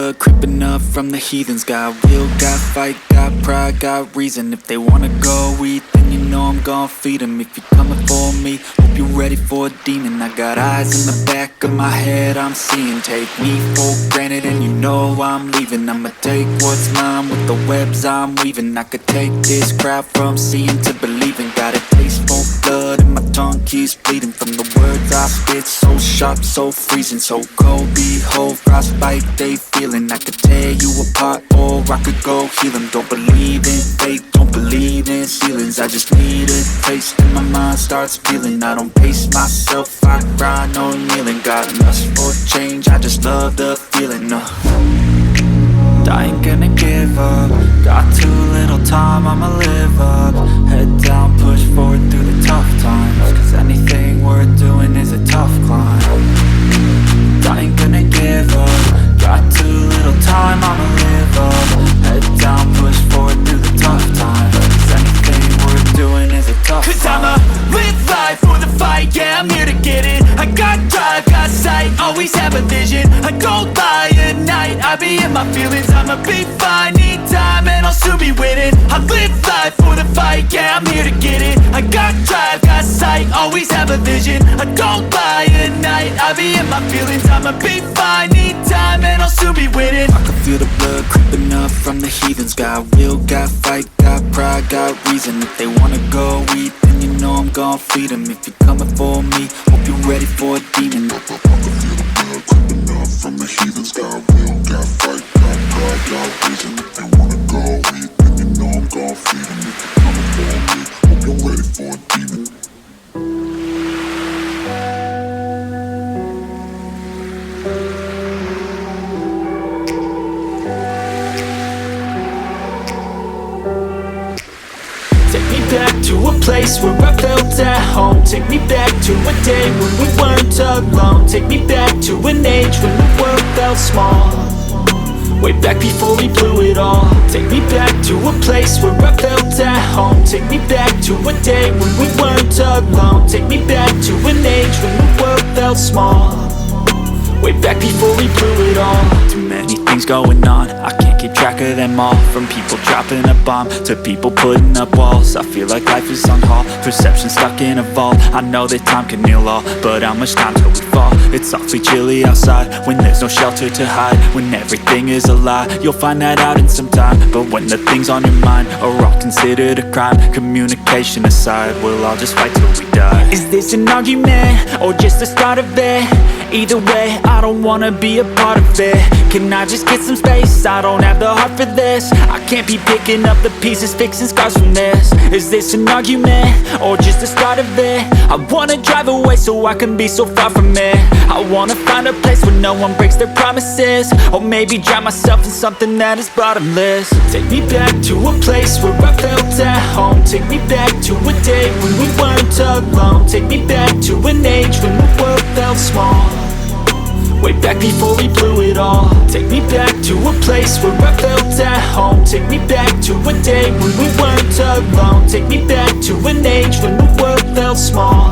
blood creeping up from the heathens. Got will, got fight, got pride, got reason. If they wanna go eat, then you know I'm gon' feed them. If you're coming for me, hope you're ready for a demon. I got eyes in the back of my head, I'm seeing. Take me for granted and you know I'm leaving. I'ma take what's mine with the webs I'm weaving. I could take this crowd from seeing to believing. Got a taste for blood and my tongue keeps bleeding. From the words I spit, so sharp, so freezing, so cold. Behold, frostbite they feeling. I could tear you apart or I could go heal them. Don't believe in fate, don't believe in ceilings. I just need a taste and my mind starts feeling. I don't pace myself, I grind on kneeling. Got lust for change, I just love the feeling. I ain't gonna give up. Got too little time, I'ma live up. Head down, push forward through the tough times. Cause anything worth doing is a tough climb. I ain't gonna give up. Got too little time, I'ma live up. Head down, push forward through the tough times. Cause anything worth doing is a tough climb. Cause I'ma live life for the fight, yeah, I'm here to get it. I got drive, got sight, always have a vision. I don't lie at night, I be in my feelings. I'ma be fine, need time and I'll soon be winning. I live life for the fight, yeah, I'm here to get it. I got drive, got sight, always have a vision. I don't lie at night, I be in my feelings. I'ma be fine, need time and I'll soon be winning. I can feel the blood creeping up from the heathens. Got will, got fight, got pride, got reason. If they wanna go eat, then you know I'm gon' feed them. If you're coming for me, hope you're ready for a demon. I can feel the blood creeping up from the heathens. Got will, got fight, got pride, got reason. If they wanna go eat, then you know I'm gon' feed them. If you're coming for me, hope you're ready for a demon. Back to a place where I felt at home. Take me back to a day when we weren't alone. Take me back to an age when the world felt small. Way back before we blew it all. Take me back to a place where I felt at home. Take me back to a day when we weren't alone. Take me back to an age when the world felt small. Way back before we blew it all. Too many things going on, I can't keep track of them all. From people dropping a bomb to people putting up walls. I feel like life is on hold, perception stuck in a vault. I know that time can heal all, but how much time till we fall? It's awfully chilly outside when there's no shelter to hide. When everything is a lie, you'll find that out in some time. But when the things on your mind are all considered a crime, communication aside, we'll all just fight till we die. Is this an argument or just the start of it? Either way, I don't wanna be a part of it. Can I just get some space? I don't have the heart for this. I can't be picking up the pieces, fixing scars from this. Is this an argument or just the start of it? I wanna drive away so I can be so far from it. I wanna find a place where no one breaks their promises. Or maybe drown myself in something that is bottomless. Take me back to a place where I felt at home. Take me back to a day when we weren't alone. Take me back to an age when the world felt small. Way back before we blew it all. Take me back to a place where I felt at home. Take me back to a day when we weren't alone. Take me back to an age when the world felt small.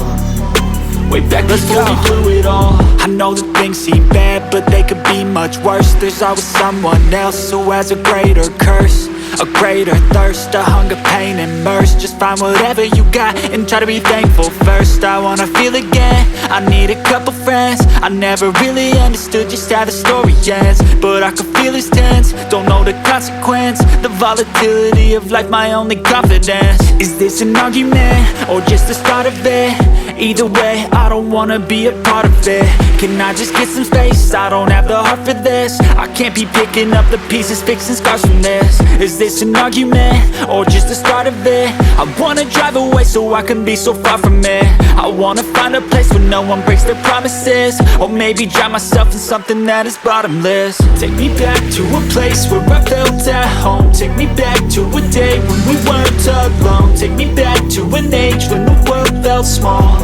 Way back before we blew it all. I know that things seem bad, but they could be much worse. There's always someone else who has a greater curse, a greater thirst, a hunger, pain, and mercy. Just find whatever you got and try to be thankful first. I wanna feel again, I need a couple friends. I never really understood just how the story ends, but I can feel it's tense, don't know the consequence. The volatility of life, my only confidence. Is this an argument or just the start of it? Either way, I don't wanna be a part of it. Can I just get some space? I don't have the heart for this. I can't be picking up the pieces, fixing scars from this. Is this an argument or just the start of it? I wanna drive away so I can be so far from it. I wanna find a place where no one breaks their promises. Or maybe drown myself in something that is bottomless. Take me back to a place where I felt at home. Take me back to a day when we weren't alone. Take me back to an age when the world felt small.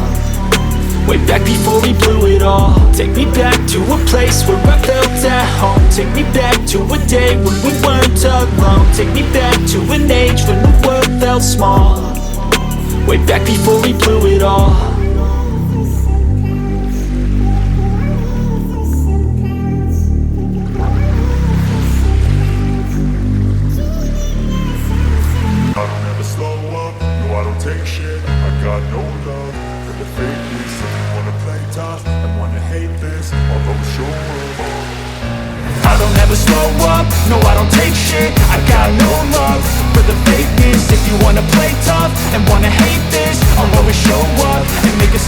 Way back before we blew it all. Take me back to a place where I felt at home. Take me back to a day when we weren't alone. Take me back to an age when the world felt small. Way back before we blew it all. No, I don't take shit, I got no love for the fakeness. If you wanna play tough and wanna hate this, I'll always show up and make a